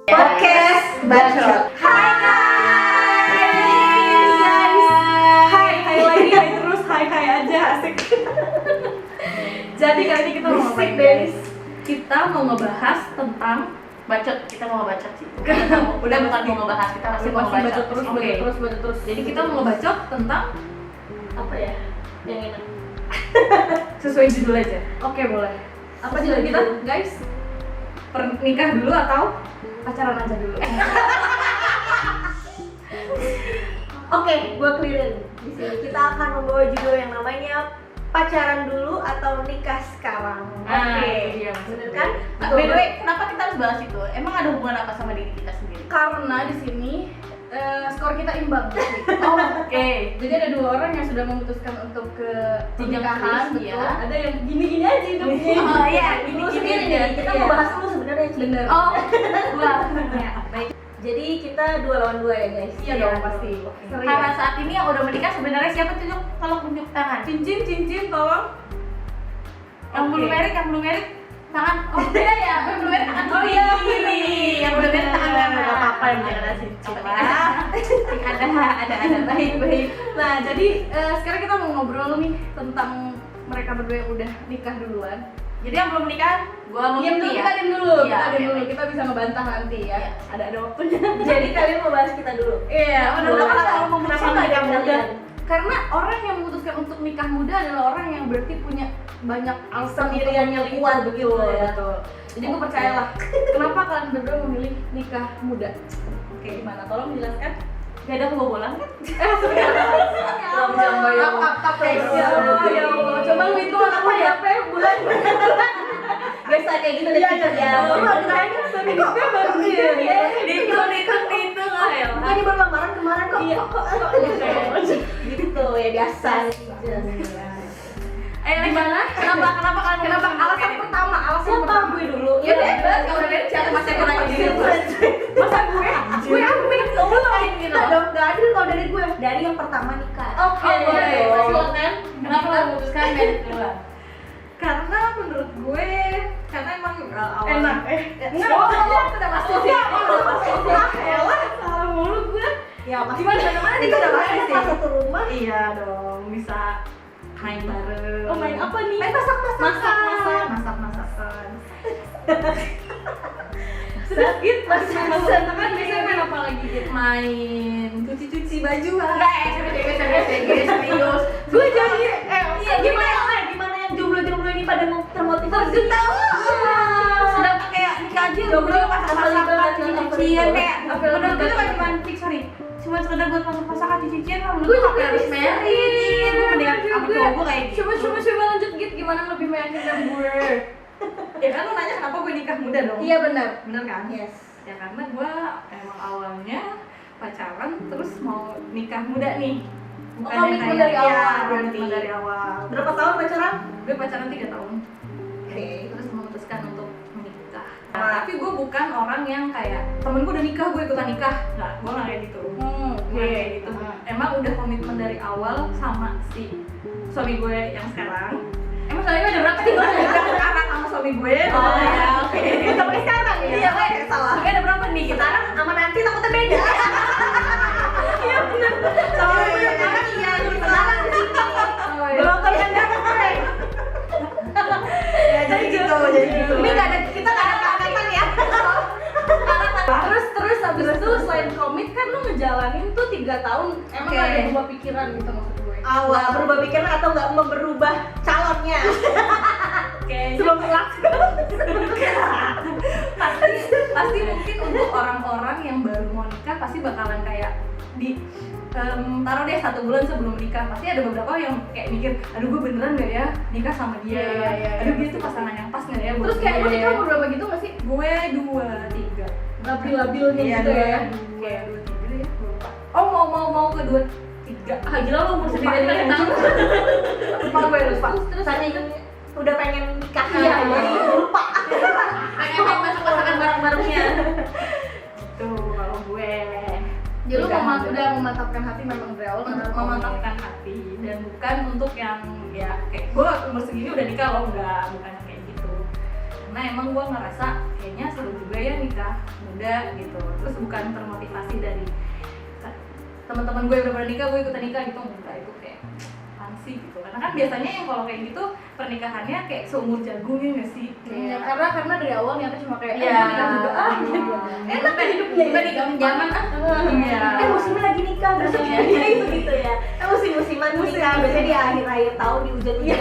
Podcast Bacot. Hai guys. Hai lagi, hai terus, hai aja, asik. Jadi kali ini kita mau ngapain, guys? Kita mau ngebahas tentang Bacot, kita mau ngebacot sih. Udah bukan mau ngebahas, kita masih mau bacot ngebacot. terus, Oke. bacot terus. Jadi kita mau ngebacot tentang Apa ya? Yang enak. sesuai judul aja. Oke, boleh. Apa Sesuai judul kita, judul. guys? Pernikah dulu atau pacaran aja dulu? Oke, gua clearin. Di sini kita akan membawa judul yang namanya pacaran dulu atau nikah sekarang. Nah, Oke, itu dia bener maksudnya. kan? By the way, kenapa kita harus bahas itu? Emang ada hubungan apa sama diri kita sendiri? Karena di sini skor kita imbang. Oh, oke. Jadi ada dua orang yang sudah memutuskan untuk ke pernikahan, serius, betul. ya. Ada yang gini-gini aja hidupnya. Oh iya, Dulu gini-gini sendiri aja. nih, kita mau bahas dulu sebenarnya Ci. Bener. Oh, gua. Ya, baik. Jadi kita 2 lawan 2 ya guys. Iya dong, pasti. Seri ya? Karena saat ini yang udah menikah sebenarnya siapa tuh Yuk? Kalau tunjuk tangan? Cincin tolong. Yang belum Oke. merit, tangan. Oh iya ya, yang belum merit tangan Oh iya, kiri. Yang belum merit tangan kanan. Nggak apa-apa, yang penting ada cincin Apa lah. ada baik. Nah, jadi sekarang kita mau ngobrol nih tentang mereka berdua yang udah nikah duluan. Jadi yang belum menikah, gua mau Diam dulu, ya. kita diam dulu, Iya, kita diam oke, dulu. baik. Kita bisa ngebantah nanti ya. Iya. Ada waktunya. Jadi kalian mau bahas kita dulu. Iya, Bener, benar. kenapa kalau memutuskan Kenapa nggak nikah yang muda? kalian? Karena orang yang memutuskan untuk nikah muda adalah orang yang berarti punya banyak alasan Pendiriannya untuk memilih kuat itu. begitu ya. Betul. Jadi gue percayalah. Kenapa kalian berdua memilih nikah muda? Oke. Gimana? Tolong jelaskan. Gak ada kebobolan kan? Ya Allah. Coba lu itu apa ya? Bulan. Biasa kayak gitu deh Ci, ya. Gue baru dia. Dihitung lah ya. Bukannya baru lamaran kemarin kok. Iya. Gitu ya biasa. Gimana? Kenapa kalian Kenapa? memutuskan Alasan ini? pertama, alasan Siapa pertama. gue dulu? Ya bebas, kalau dari siapa masih aku nanya diri gue. Masa gue? Gue ambil kamu lain gitu. Kita dong, gak adil kalau dari gue. Dari yang pertama nikah. Oke, Oh, boleh. boleh. Silakan. Kenapa kalian memutuskan merit duluan? Karena menurut gue, karena emang awal. enak. Enggak, udah pasti sih. Udah pasti sih. Elah, salah mulu gue. Ya pasti. Gimana Itu udah pasti sih. Satu rumah. Iya dong, bisa main bareng. Oh, main apa nih? Main Masak-masakan. Terus gitu, Masak-masak. masakan biasanya main apa lagi gitu? Main Cuci-cuci baju. enggak serius. Gue jadi Iya, gimana yang jomblo-jomblo ini pada termotivasi? Sudah kayak nikah aja jomblo masak-masakan, cuci-cucian kayak menurut gue itu kan cuma sekedar buat masak-masakan, cuci-cucian lah menurut gue juga apa harus bisa. merit. Gue mendingan sama cowok gue kayak gitu. Coba lanjut gitu, gimana lebih meyakinkan gue? Ya kan lu nanya kenapa gue nikah muda dong? Iya benar. Bener kan? Yes. Ya karena gue emang awalnya pacaran terus mau nikah muda nih. Bukan yang komitmen kayak- dari awal Iya, berarti. komitmen dari awal. Berapa tahun pacaran? Gue pacaran 3 tahun. Oke. Terus memutuskan untuk menikah. Tapi gue bukan orang yang kayak temen gue udah nikah, gue ikutan nikah. Nggak, gue nggak kayak gitu. Gue kayak gitu. Emang udah komitmen dari awal sama si suami gue yang sekarang. Emang suami gue ada berapa sih? Udah sekarang sama suami gue. Oh, ya, oke. Sampai sekarang ya? Iya, gue salah. Gue ada berapa nih? Sekarang sama nanti takutnya beda. Iya benar. Sama gue yang sekarang iya, sekarang di sini. Belum kelihatan gue. Ya jadi gitu. Ini nggak ada, kita nggak ada keangkatan ya. Terus habis itu selain komit kan lu ngejalanin tuh 3 tahun. Emang Oke. gak ada berubah pikiran gitu maksud gue? Awal berubah pikiran atau nggak berubah calonnya? Oke. Sebelum melakukan. Pasti mungkin untuk orang-orang yang baru mau nikah pasti bakalan kayak di taruh deh 1 bulan sebelum nikah pasti ada beberapa yang kayak mikir aduh gue beneran gak ya nikah sama dia Iya. aduh dia tuh pasangan yang pas gak ya buat Terus kayak lu gue. nikah umur berapa gitu gak sih? Gue 2, 3 Labil-labilnya gitu ya. Kayak 2, 3 ya lupa. Oh mau ke 2, 3 gila lo umur sendiri aja kan Lupa gue lupa. Terus tanya itu udah pengen nikah Iya, ya, iya. jadi lupa. pengen main masak-masakan bareng-barengnya tuh kalau gue Jadi lu udah memantapkan hati memang dari awal untuk memantapkan hati dan bukan untuk yang ya kayak gue umur segini udah nikah loh, bukan yang kayak gitu. Karena emang gue ngerasa kayaknya seru juga ya nikah muda gitu. Terus bukan termotivasi dari teman-teman gue yang udah pernah nikah, gue ikutan nikah gitu, enggak, itu kayak fancy gitu. Karena kan biasanya yang kalau kayak gitu pernikahannya kayak seumur jagung ya nggak sih? Ya, karena dari awal niatnya cuma kayak Iya. nikah juga gitu. Enak kan hidupnya, bukan di zaman Iya. musimnya lagi nikah besok ya itu gitu ya. Musim-musiman nikah biasanya di akhir-akhir tahun di hujan-hujan.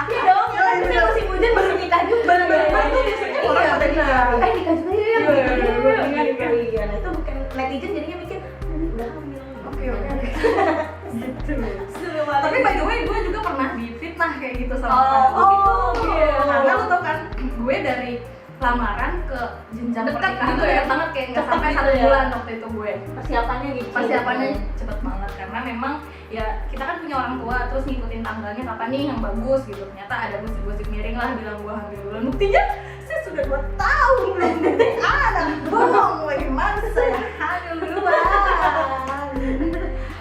Iya dong, ya kan biasanya musim hujan musim nikah juga. Benar-benar tuh biasanya orang pada nikah. Nikah juga ya. Iya. Iya, nah itu bukan netizen jadinya mikir udah hamil. Oke. Gitu. Seru banget. Tapi by the way gue juga pernah difitnah kayak gitu sama Oh, teman gue gitu. oke. Karena lu tau kan gue dari lamaran ke jenjang Dekat pernikahan gitu tuh ya? dekat banget, kayak nggak Cepet sampai gitu 1 ya? bulan waktu itu gue. Persiapannya gitu. Persiapannya cepet banget karena memang ya kita kan punya orang tua, terus ngikutin tanggalnya kapan nih yang bagus gitu. Ternyata ada gosip-gosip miring lah bilang gue hamil duluan. Buktinya saya sudah 2 tahun belum punya anak. Bohong, bagaimana saya hamil duluan?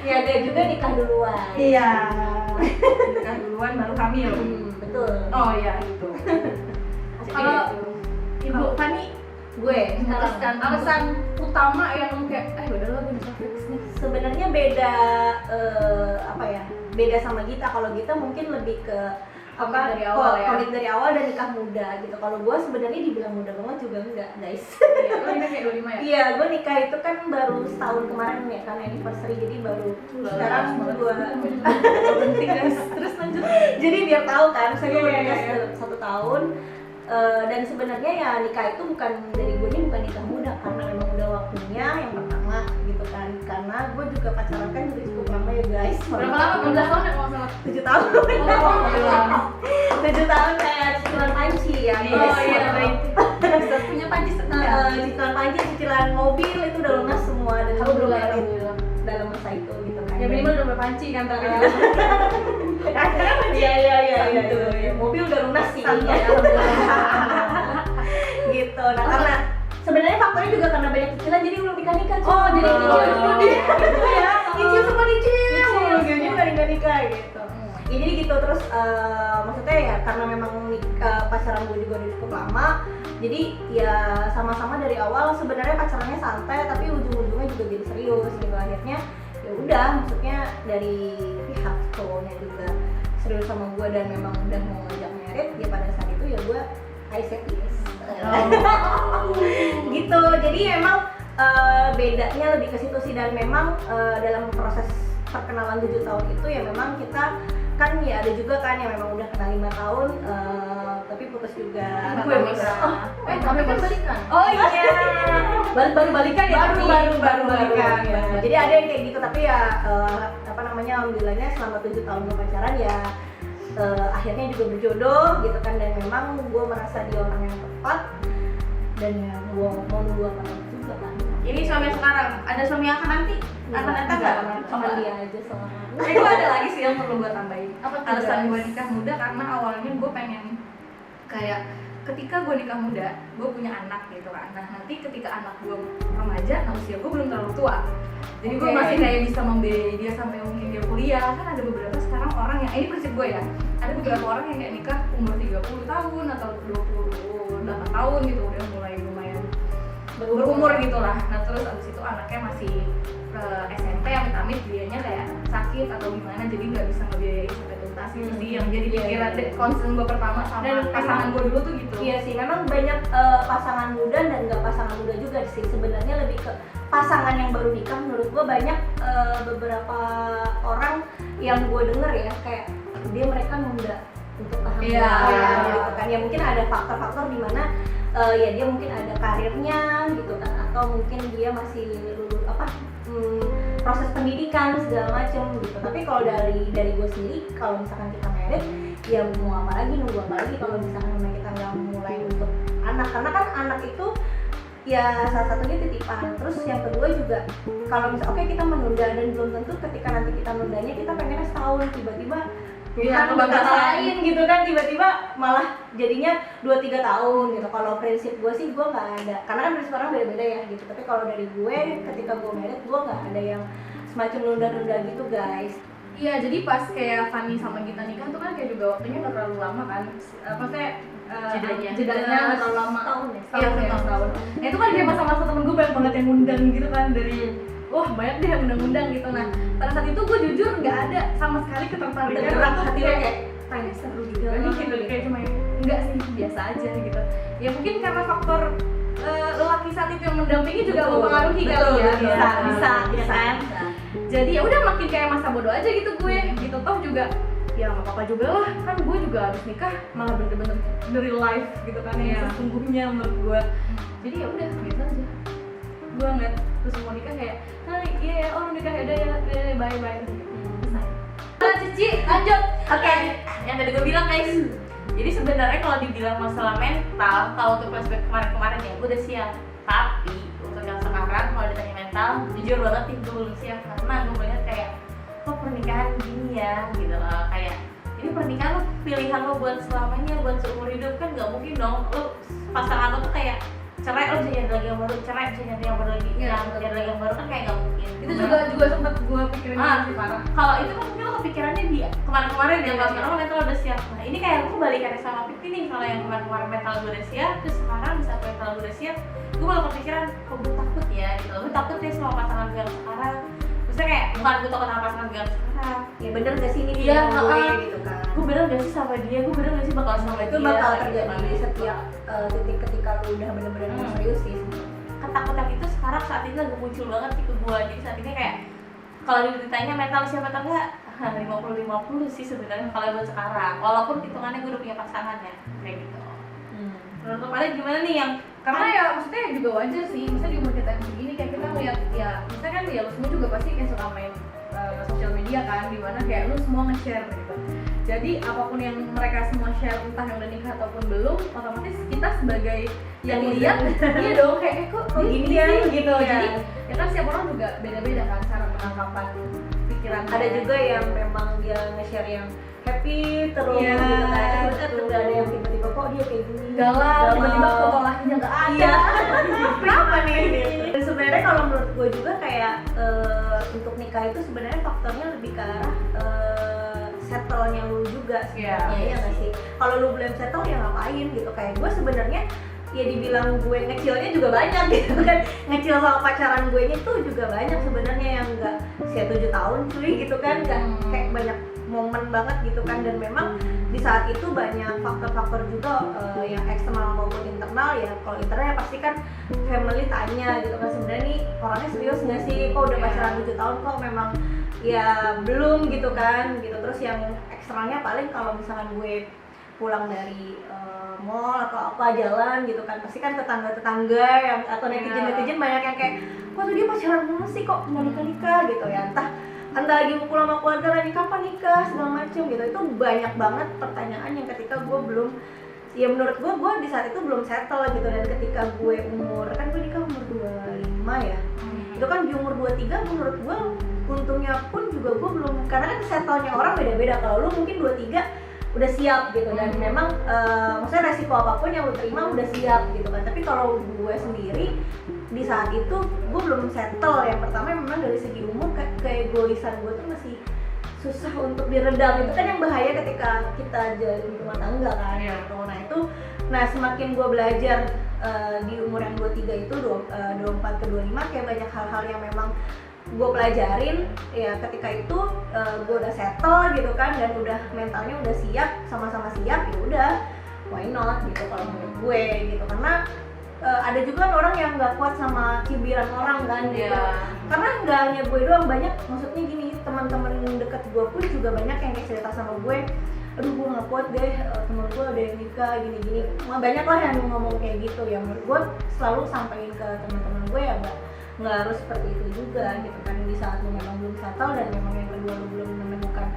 Ya ada juga nikah duluan. Iya. Nikah duluan baru hamil. Betul. Oh iya gitu. Jadi Kalau gitu. Ibu Fani Gue memutuskan alasan utama yang kayak udahlah gue bisa fix nih. sebenarnya beda apa ya? Beda sama Gita. Kalau Gita mungkin lebih ke Komit dari awal ya? komit dari awal dan nikah muda gitu. Kalau gue sebenarnya dibilang muda banget juga enggak, guys. Iya, lu ini kayak 25 ya? Iya, gue nikah itu kan baru setahun kemarin ya kan anniversary, jadi baru sekarang gue Penting guys. Terus lanjut. jadi biar tahu kan, saya Iya, baru iya, nikah iya. 1 tahun. Dan sebenarnya ya nikah itu bukan dari gue, ini bukan nikah muda karena memang udah waktunya yang pertama gitu kan, karena gue juga pacaran kan juga cukup lama ya guys. Berapa lama? 15 tahun ya kalau nggak salah? 7 tahun. Oh, 7 tahun kayak cicilan panci ya guys. Oh iya baik. Bisa punya panci sekarang. Cicilan panci, cicilan mobil itu udah lunas semua dan gue belum Alhamdulillah, merit alhamdulillah. dalam masa itu gitu kan. Ya minimal udah berpanci kan tapi Iya gitu. Mobil udah lunas sih kayaknya. Gitu. Nah karena sebenarnya faktornya juga karena banyak cicilan jadi belum nikah. Oh, jadi cicil dulu deh. Gitu ya. Cicil sama Cicil. jadi nggak nikah gitu. Ya jadi gitu terus maksudnya ya karena memang pacaran gue juga udah cukup lama, jadi ya sama-sama dari awal sebenarnya pacarannya santai tapi ujung-ujungnya juga jadi serius gitu. Akhirnya ya udah, maksudnya dari pihak cowoknya juga serius sama gue dan memang udah mau ngajak merit, ya pada saat itu ya gue I said yes. Gitu. Jadi memang bedanya lebih ke situ sih, dan memang dalam proses perkenalan 7 tahun itu ya memang kita kan ya ada juga kan yang memang udah kenal 5 tahun tapi putus juga. Gue nikah. Tapi kan balikan. Oh iya. baru balikan ya, Baru balikan. ya. Jadi ada yang kayak gitu, tapi ya apa namanya, alhamdulillahnya selama 7 tahun gue pacaran ya akhirnya juga berjodoh gitu kan, dan memang gue merasa dia orang yang tepat dan ya gue mau nunggu apa juga kan. Ini suami yang sekarang, ada suami yang akan nanti? Akan datang nggak? Cuma dia aja selama. Itu ada lagi sih yang perlu gue tambahin. Apa tuh, Alasan guys? gue nikah muda karena awalnya gue pengen kayak ketika gue nikah muda, gue punya anak gitu kan. Nah nanti ketika anak gue remaja, nah usia gue belum terlalu tua. Jadi gue Oke. masih kayak bisa membiayai dia sampai mungkin dia kuliah. Kan ada beberapa sekarang orang yang, ini prinsip gue ya, ada beberapa orang yang kayak nikah umur 30 tahun atau 28 tahun gitu, udah mulai lumayan berumur gitu lah. Nah terus abis itu anaknya masih SMP, amit-amit dianya kayak sakit atau gimana, jadi nggak bisa ngebiayain sampai tuntas gitu sih. Yang jadi pikiran concern gue pertama sama Dan pasangan gue dulu tuh gitu. Iya sih, memang banyak pasangan muda dan nggak pasangan muda juga sih. Sebenarnya lebih ke pasangan yang baru nikah. Menurut gue banyak beberapa orang yang gue denger ya kayak mereka nunda untuk kehamilan Iya. gitu kan. Ya mungkin ada faktor-faktor di mana ya dia mungkin ada karirnya gitu kan, atau mungkin dia masih lulus proses pendidikan segala macem gitu. Tapi kalau dari gue sendiri, kalau misalkan kita merit ya mau apa lagi, nunggu apa lagi kalau misalkan memang kita nggak mulai untuk anak, karena kan anak itu ya salah satunya titipan. Terus yang kedua juga kalau misalnya oke kita menunda, dan belum tentu ketika nanti kita nundanya kita pengennya setahun, tiba-tiba Iya, bukan lain gitu kan, tiba-tiba malah jadinya 2-3 tahun gitu. Kalau prinsip gue sih gue nggak ada, karena kan prinsip orang beda-beda ya gitu. Tapi kalau dari gue, ketika gue married, gue nggak ada yang semacam nunda-nunda gitu guys. Iya, jadi pas kayak Fanny sama Gita nikah tuh kan kayak juga waktunya nggak terlalu lama kan. Maksudnya jedanya nggak terlalu lama. Setahun ya? Iya, setahun. Nah itu kan kayak masa-masa temen gue banyak banget yang ngundang gitu kan, dari wah banyak deh yang undang-undang gitu. Nah pada saat itu gue jujur nggak ada sama sekali ketertarikan Tergerak untuk hati lo kayak kayak seru juga nih gitu, kayak cuma enggak sih biasa aja gitu. Ya mungkin karena faktor lelaki saat itu yang mendampingi juga mempengaruhi kali ya. Bisa kan. Jadi ya udah makin kayak masa bodoh aja gitu gue gitu, toh juga ya nggak apa-apa juga lah, kan gue juga habis nikah malah bener-bener dari life gitu kan ya sesungguhnya menurut gue. Jadi ya udah biasa aja gue ngeliat terus mau nikah kayak iya ya, oh nikah udah ya bye bye selesai. Cici lanjut. Oke. Yang tadi gue bilang guys, jadi sebenarnya kalau dibilang masalah mental, kalau untuk flashback kemarin-kemarin ya gue udah siap. Tapi untuk yang sekarang kalau ditanya mental, jujur banget sih gue belum siap, karena gue melihat kayak kok pernikahan gini ya gitu loh. Kayak ini pernikahan lo pilihan lo buat selamanya, buat seumur hidup, kan nggak mungkin dong lo pasangan lo tuh kayak cerai lo bisa nyari lagi yang baru, cerai bisa nyari yang baru lagi, nyari lagi yang baru kan kayak nggak mungkin. Itu juga sempat gue pikirin sih parah. Kalau itu kan mungkin lo kepikirannya di kemarin-kemarin ya, kalau sekarang lo mental udah siap. Nah ini kayak gue balikannya sama Piti nih, kalau yang kemarin-kemarin mental gue udah siap, terus sekarang bisa mental gue udah siap, gue malah kepikiran kok gue takut ya gitu. Gue takut ya sama pasangan gue yang sekarang. Maksudnya kayak bukan gue takut sama pasangan gue yang sekarang. Ya bener gak sih ini Iya, gue gitu kan. Gue bener gak sih sama dia, gue bener gak sih bakal sama dia. Itu bakal terjadi di setiap titik ketika lu udah bener-bener serius sih. Ketakutan itu sekarang saat ini lagi muncul banget sih ke gue. Jadi saat ini kayak kalau ditanya mental siapa atau enggak, 50-50 sih sebenarnya kalau buat sekarang. Walaupun hitungannya gue udah punya pasangan ya, kayak gitu. Menurut lo pada gimana nih yang Karena ya maksudnya juga wajar sih, misalnya di umur kita yang segini kayak kita ngeliat ya, misalnya kan ya lu semua juga pasti kayak suka main sosial media kan, dimana kayak lu semua nge-share gitu. Jadi apapun yang mereka semua share, entah yang udah nikah ataupun belum, otomatis kita sebagai yang lihat iya dong kayak kok gini ya sih gitu ya. Jadi ya kan setiap orang juga beda-beda kan cara penangkapan pikiran. Ada juga yang memang dia nge-share yang happy terus Iya, gitu kan. betul. Ada yang tiba-tiba kok dia kayak gini. galau, tiba-tiba foto lakinya nggak ada. Iya. Kenapa nih? Dan sebenarnya kalau menurut gue juga kayak untuk nikah itu sebenarnya faktornya lebih ke arah settle-nya lu juga sebenarnya, ya nggak sih? Kalau lu belum settle ya ngapain gitu. Kayak gue sebenarnya ya dibilang gue ngecilnya juga banyak gitu kan. Ngecil sama pacaran gue ini tuh juga banyak sebenarnya yang nggak usia 7 tahun cuy gitu kan, nggak kayak banyak momen banget gitu kan. Dan memang di saat itu banyak faktor-faktor juga yang eksternal maupun internal. Ya kalau internal ya pasti kan family tanya gitu kan, sebenarnya nih orangnya serius nggak sih, kok udah pacaran 7 tahun kok memang ya belum gitu kan gitu. Terus yang eksternalnya paling kalau misalkan gue pulang dari mall atau apa jalan gitu kan, pasti kan tetangga-tetangga yang atau netizen banyak yang kayak kok tuh dia pacaran mulu sih kok nggak nikah gitu ya, entah lagi ngumpul sama keluarga lagi kapan nikah segala macem gitu. Itu banyak banget pertanyaan yang ketika gue belum, ya menurut gue di saat itu belum settle gitu. Dan ketika gue umur, kan gue nikah umur 25 ya, itu kan di umur 23 menurut gue untungnya pun juga gue belum, karena kan settle-nya orang beda-beda. Kalau lu mungkin 23 udah siap gitu, dan memang maksudnya resiko apapun yang lu terima udah siap gitu kan. Tapi kalau gue sendiri di saat itu gue belum settle. Yang pertama memang dari segi umur keegoisan gue tuh masih susah untuk diredam. Itu kan yang bahaya ketika kita jadi rumah tangga kan gitu. Nah semakin gue belajar di umur yang 23 itu 24 ke 25 kayak banyak hal-hal yang memang gue pelajarin ya. Ketika itu gue udah settle gitu kan, dan udah mentalnya udah siap, sama-sama siap, ya udah why not gitu kalau menurut gue gitu. Karena ada juga kan orang yang nggak kuat sama cibiran orang kan gitu. Karena nggak hanya gue doang, banyak, maksudnya gini, teman-teman deket gue pun juga banyak yang kayak cerita sama gue, aduh gue nggak kuat deh, temen gue ada yang nikah gini-gini. Banyak lah yang ngomong kayak gitu. Ya menurut gue selalu sampaikan ke teman-teman gue ya nggak harus seperti itu juga gitu kan. Di saat lu memang belum settle dan memang yang kedua lu belum menemukan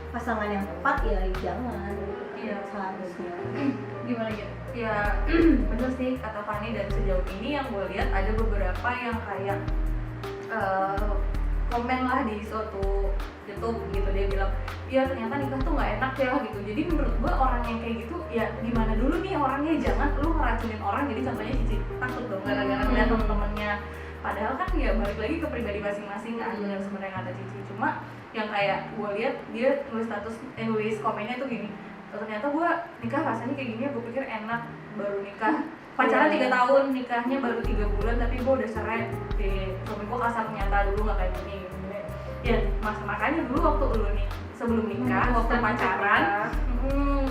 pasangan yang tepat, ya jangan gitu. Seharusnya Gimana gitu? ya bener sih kata Fanny. Dan sejauh ini yang gue lihat ada beberapa yang kayak komen lah di suatu YouTube gitu, dia bilang ya ternyata nikah tuh nggak enak ya gitu. Jadi menurut gue orang yang kayak gitu ya gimana dulu nih orangnya, jangan lu ngeracunin orang. Jadi contohnya Cici takut dong gara-gara ngeliat temen-temennya, padahal kan ya balik lagi ke pribadi masing-masing kan. Benar sebenarnya kata Cici, cuma yang kayak gue lihat dia nulis komennya tuh gini, ternyata gue nikah rasanya kayak gini ya, gue pikir enak, baru nikah pacaran 3 tahun, nikahnya baru 3 bulan tapi gue udah cerai, suami gue kasar ternyata, dulu nggak kayak gini. Ya makanya dulu waktu lu nih sebelum nikah, waktu pacaran,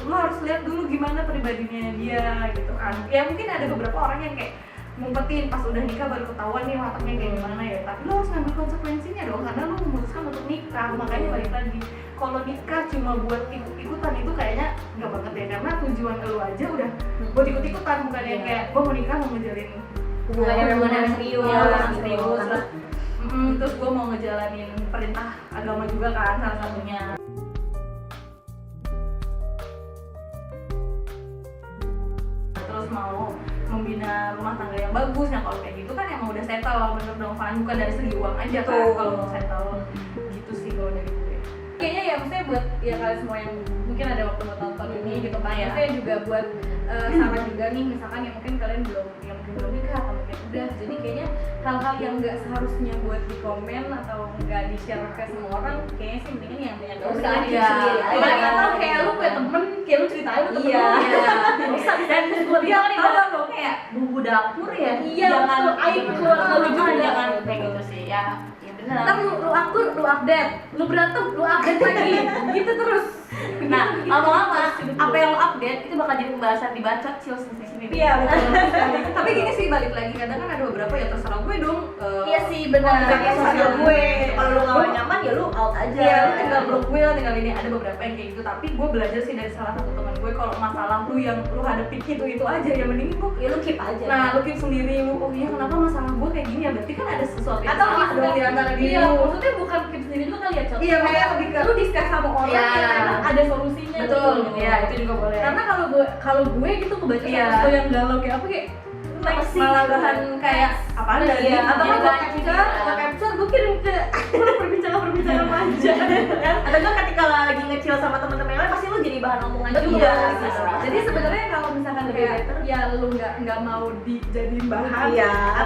lu harus lihat dulu gimana pribadinya dia gitu kan. Ya mungkin ada beberapa orang yang kayak ngumpetin pas udah nikah baru ketahuan nih wataknya kayak gimana ya, tapi lo harus ngambil konsekuensinya dong karena lo memutuskan untuk nikah. Makanya balik lagi, kalau nikah cuma buat ikut-ikutan itu kayaknya nggak banget ya, karena tujuan lo aja udah buat ikut-ikutan, bukan yang kayak gue mau nikah mau ngejalin hubungan yang serius, terus gue mau ngejalanin perintah agama juga kan salah satunya. Terus mau membina rumah tangga yang bagus. Nah kalau kayak gitu kan emang udah settle, bener dong Van, bukan dari segi uang aja kan kalau mau settle. Gitu sih kalau dari gue. Kayaknya ya maksudnya buat ya kalian semua yang mungkin ada waktu mau tonton ini gitu kan ya. Saya juga buat saran juga nih, misalkan yang mungkin kalian belum nikah atau mungkin udah, jadi kayaknya hal-hal yang nggak seharusnya buat di komen atau nggak di share ke semua orang, kayaknya sih mendingan yang nggak usah aja. Atau kayak lu punya temen, kayak lu ceritain ke temen lu. Bisa dan gue bilang nih kalau kayak bumbu dapur ya, jangan aib keluar lu juga, jangan kayak gitu sih ya. Ntar lu akur, lu update, lu berantem, lu update lagi, gitu terus. Nah, lama-lama apa yang lo update itu bakal jadi pembahasan dibacot Chills di sini. Iya, betul. Tapi gini sih, balik lagi kadang kan ada beberapa ya terserah gue dong. Iya sih, benar. Kayak sosial gue, kalau lu nggak nyaman ya lu out aja. Iya, lu tinggal blok gue lah, tinggal ini. Ada beberapa yang kayak gitu, tapi gue belajar sih dari salah satu teman gue, kalau masalah lu yang lu hadapin itu aja, ya mending lu Ya lu keep aja. Nah, lu keep sendiri, lu oh iya kenapa masalah gue kayak gini ya, berarti kan ada sesuatu yang Atau salah dong di antara diri iya, lu. maksudnya bukan keep sendiri juga kali ya, contoh. Iya, kayak lebih ke lu discuss sama orang yang emang ada solusinya. betul, gitu. ya itu juga boleh. Karena kalau gue gitu kebaca sesuatu yang galau kayak apa kayak malah bahan kayak apaan dari atau kan gue capture gue kirim ke perbincangan aja. Atau kan ketika lagi ngecil sama teman-teman lain pasti lu jadi bahan omongan juga. Gitu. Jadi sebenarnya kalau misalkan kayak ya lu nggak mau dijadiin bahan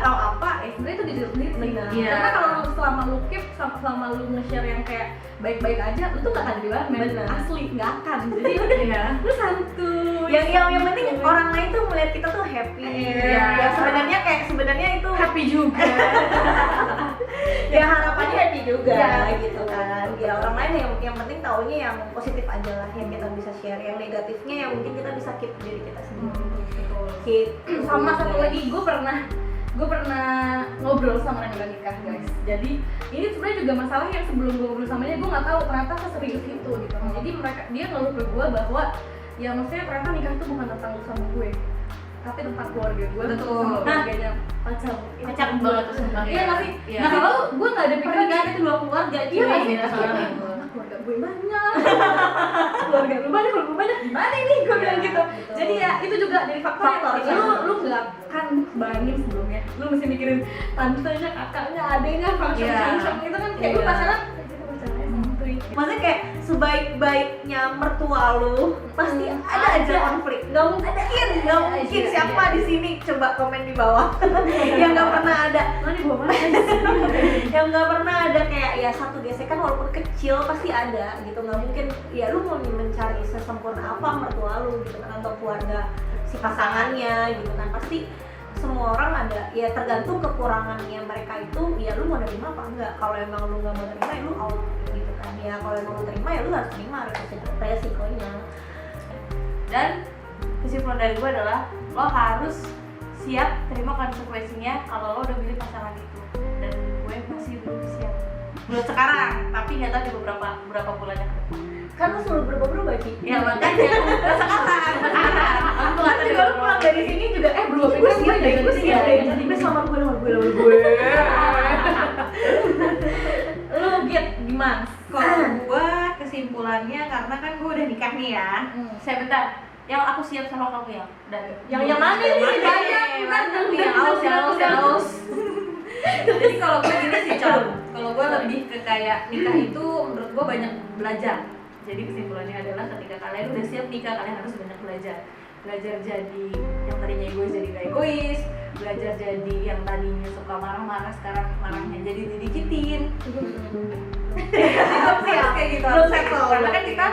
atau apa, sebenarnya itu diri sendiri. Karena kalau selama lu keep, selama lu nge-share yang kayak baik-baik aja, lu tuh gak akan jadi bahan asli, nggak akan. Jadi lu santuy. Yang penting orang lain tuh melihat kita tuh happy. Ya sebenarnya itu happy juga. Ya harapannya happy juga gitu kan. Ya orang lain yang penting taunya yang positif aja lah yang kita bisa share. Yang negatifnya yang mungkin kita bisa keep diri kita sendiri. Gitu. Sama satu lagi, gue pernah ngobrol sama orang yang udah nikah guys. Jadi ini sebenarnya juga masalah yang sebelum gue ngobrol sama dia, gue nggak tahu ternyata seserius itu gitu. Jadi dia ngeluh ke gue bahwa ya maksudnya ternyata nikah itu bukan tentang lu sama gue, tapi tentang keluarga gue. Betul. Sama keluarganya pacar banget tuh sumpah. Iya nggak sih? Nah kalau gue nggak ada pikiran pernikahan itu 2 keluarga. Iya nggak sih? Keluarga gue banyak, keluarga lu banyak, gimana nih gue bilang gitu. Jadi ya itu juga jadi faktor yang lu nggak kan banding sebelumnya, lu mesti mikirin tantenya, kakaknya, adenya, function itu kan kayak lu pacaran santuy. Maksudnya kayak sebaik-baiknya mertua lu pasti ada aja konflik. Nggak mungkin siapa di sini coba komen di bawah yang nggak pernah ada. Yang nggak pernah ada kayak ya satu gesekan walaupun kecil pasti ada gitu. Nggak mungkin ya lu mau mencari sesempurna apa mertua lu gitu kan, atau keluarga si pasangannya gitu kan. Pasti semua orang ada, ya tergantung kekurangannya mereka itu, ya lu mau nerima apa enggak. Kalau emang lu nggak mau nerima ya lu out gitu kan. Ya kalau emang lu terima ya lu harus terima resikonya. Dan kesimpulan dari gue adalah lo harus siap terima konsekuensinya kalau lo udah milih pasangan itu. Dan gue masih belum siap menurut sekarang, tapi nggak tahu di beberapa bulan yang depan. Kan lu selalu berubah-ubah Ci. Ya makanya sekarang aku nggak tahu. Juga lu pulang dari sini juga belum gue siap jadi gue sama gue. Lu get gimana? Kalau gue kesimpulannya, karena kan gue udah nikah nih ya. Saya bentar, yang aku siap sama kamu ya. Dan yang mana nih? Banyak. Yang aus. Jadi kalau gue gini sih Con, kalau gue lebih ke kayak nikah itu menurut gue banyak belajar. Jadi kesimpulannya adalah ketika kalian udah siap nikah, kalian harus banyak belajar. Belajar jadi yang tadinya egois jadi gak egois, belajar jadi yang tadinya suka marah-marah sekarang marahnya jadi didikitin. Kayak gitu. Karena kan kita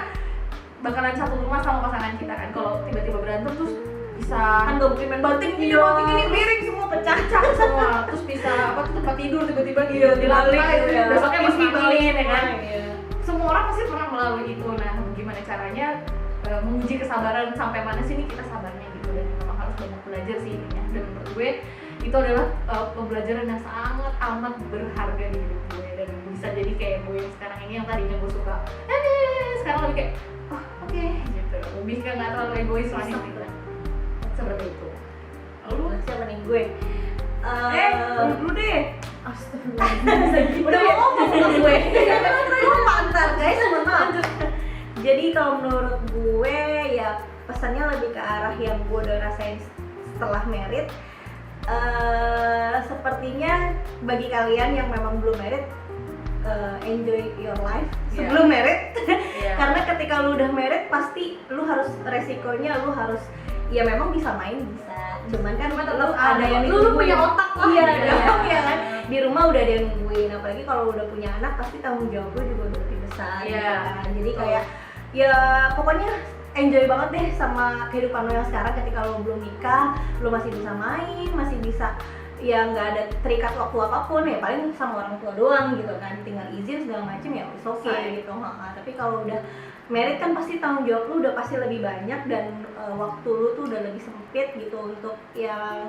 bakalan satu rumah sama pasangan kita kan. Kalau tiba-tiba berantem terus bisa Kan gak mungkin main banting iya, banting ini piring semua pecah-pecah semua. Terus bisa apa tuh tempat tidur tiba-tiba di lantai, besoknya masih dibalikin ya kan. Semua orang pasti pernah melalui itu. Nah, gimana caranya menguji kesabaran sampai mana sih nih kita sabarnya gitu, dan memang harus banyak belajar sih intinya. Dan menurut gue itu adalah pembelajaran yang sangat amat berharga di hidup gue, dan bisa jadi kayak gue yang sekarang ini yang tadinya gue suka sekarang lebih kayak oke, gitu, lebih ke nggak terlalu egois lagi gitu. Seperti itu. Lu siapa nih gue? Dulu deh. Astagfirullahaladzim. Udah mau ngomong sama gue. Gue pantar guys, mohon maaf. Jadi kalau menurut gue ya pesannya lebih ke arah yang gue udah rasain setelah married. Sepertinya bagi kalian yang memang belum married, enjoy your life sebelum married. Karena ketika lu udah married pasti lu harus resikonya lu harus ya memang bisa main bisa, cuman kan tetap ada yang lu punya otak lah. Iya kan, di rumah udah ada yang nungguin, apalagi kalau udah punya anak pasti tanggung jawab lu juga udah lebih besar gitu kan. Jadi kayak ya pokoknya enjoy banget deh sama kehidupan lo yang sekarang. Ketika lo belum nikah, lo masih bisa main, masih bisa ya nggak ada terikat waktu apapun, ya paling sama orang tua doang gitu kan, tinggal izin segala macem ya it's okay gitu. Tapi kalau udah married kan pasti tanggung jawab lu udah pasti lebih banyak, dan waktu lu tuh udah lebih sempit gitu untuk yang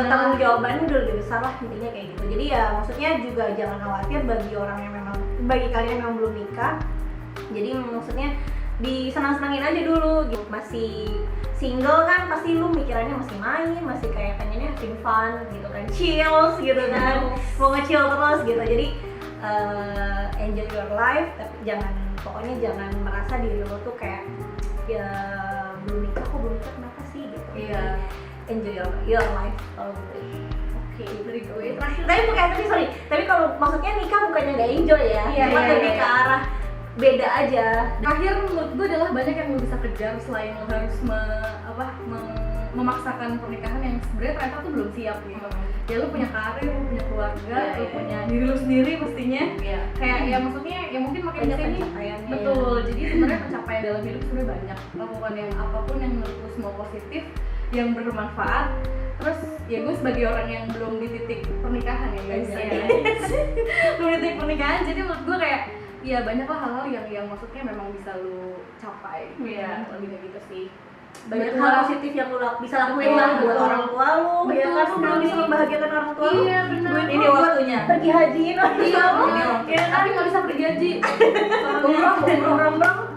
tanggung jawabannya udah lebih besar lah, intinya kayak gitu. Jadi ya maksudnya juga jangan khawatir bagi orang yang memang, bagi kalian yang belum nikah. Jadi maksudnya disenang-senangin aja dulu gitu. Masih single kan pasti lu mikirannya masih main, masih kayak pengennya having fun gitu kan, chills gitu kan, mau nge-chill terus gitu. Jadi enjoy your life, tapi pokoknya jangan merasa diri lo tuh kayak ya belum nikah kenapa sih gitu. Iya. Enjoy your life kalau gue. Oke, dari gue terakhir. Tapi kalau maksudnya nikah bukannya nggak enjoy ya, cuma lebih ke arah beda aja. Terakhir menurut gue adalah banyak yang lo bisa kejar selain lo harus memaksakan pernikahan yang sebenarnya ternyata tuh belum siap gitu. Ya lu punya karir, lu punya keluarga, lu punya diri lu sendiri pastinya. Kayak ya maksudnya ya mungkin makin kesini betul. Jadi sebenarnya pencapaian dalam hidup sebenarnya banyak. Lakukan yang apapun yang menurut lu semua positif, yang bermanfaat. Terus ya gue sebagai orang yang belum di titik pernikahan ya guys. Belum di titik pernikahan, jadi menurut gue kayak ya banyaklah hal-hal yang maksudnya memang bisa lu capai. Iya, lebih kayak gitu sih. Banyak hal positif yang lu bisa lakuin lah buat orang tua lu, ya kan, lu belum bisa membahagiakan orang tua lu. Iya benar. Ini waktunya pergi hajiin orang tua lu, ya tapi nggak bisa pergi haji. umroh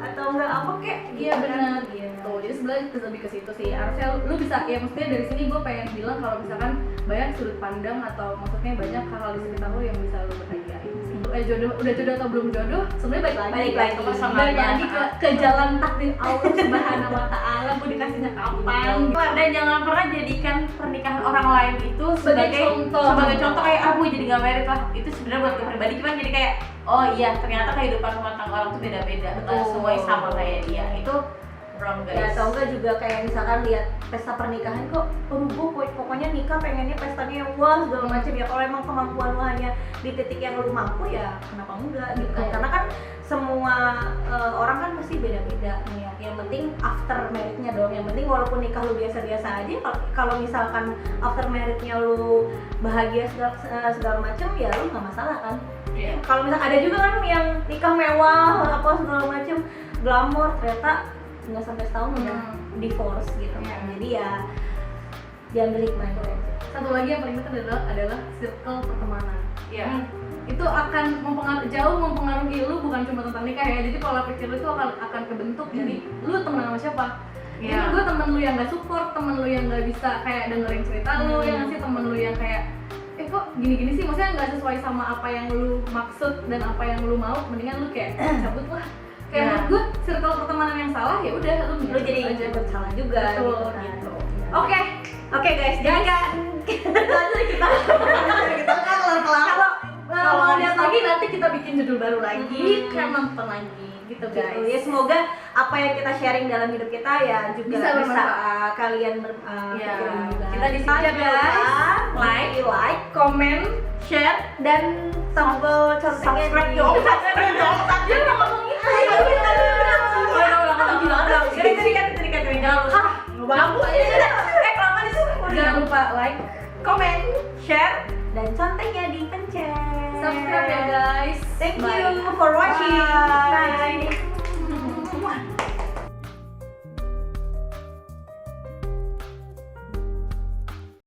atau enggak apa kek. Iya benar gitu. Jadi sebenarnya lebih ke situ sih. Harusnya lu bisa ya, maksudnya dari sini gue pengen bilang kalau misalkan banyak sudut pandang atau maksudnya banyak hal-hal di sekitar lu yang bisa lu bahagiain. Jodoh udah jodoh atau belum jodoh sebenarnya balik lagi ke jalan takdir Allah Subhanahu wa taala, mau dikasihnya kapan. Dan jangan pernah jadikan pernikahan orang lain itu sebagai contoh kayak aku jadi nggak merit lah. Itu sebenarnya buat gue pribadi cuman jadi kayak oh iya ternyata kehidupan rumah tangga orang tuh beda-beda, semua sama kayak dia. Itu wrong guys. Ya atau enggak juga kayak misalkan lihat pesta pernikahan kok pokoknya nikah pengennya pestanya yang wah segala macam. Ya kalau emang kemampuan lu hanya di titik yang lu mampu ya kenapa enggak gitu kan. Karena kan semua orang kan pasti beda-beda nih ya. Yang penting after marriage-nya dong. Yang penting walaupun nikah lu biasa-biasa aja, kalau misalkan after marriage-nya lu bahagia segala macam ya lu nggak masalah kan. Kalau misalkan ada juga kan yang nikah mewah apa segala macam glamor, ternyata nggak sampai setahun udah divorce gitu kan. Jadi ya jangan berhikmah aja. Satu lagi yang paling penting adalah circle pertemanan. Itu akan jauh mempengaruhi lu, bukan cuma tentang nikah ya. Jadi pola pikir lu itu akan kebentuk. Jadi lu temen sama siapa? Jadi gue temen lu yang nggak support, temen lu yang nggak bisa kayak dengerin cerita lu, yang ngasih temen lu yang kayak kok gini-gini sih, maksudnya nggak sesuai sama apa yang lu maksud dan apa yang lu mau, mendingan lu kayak cabut lah. Kayak menurut gue circle pertemanan yang salah ya udah lu jadi aja bersalah juga. Betul, gitu. gitu. Oke guys, jadi kan kita setelah Kalau mau lihat lagi nanti kita bikin judul baru lagi, kan nonton lagi gitu guys. gitu. Ya semoga apa yang kita sharing dalam hidup kita ya juga Bisa bermanfaat. kalian Ya, pikirin juga. kita di sini ya, Jangan guys. lupa like, Komen, share, dan tombol contengnya subscribe di dong. subscribe dong. Dia nggak ngomong itu. Jangan lupa like, comment, share, Dan contengnya dipencet. subscribe ya guys. Thank Bye. you for watching. Bye. Bye.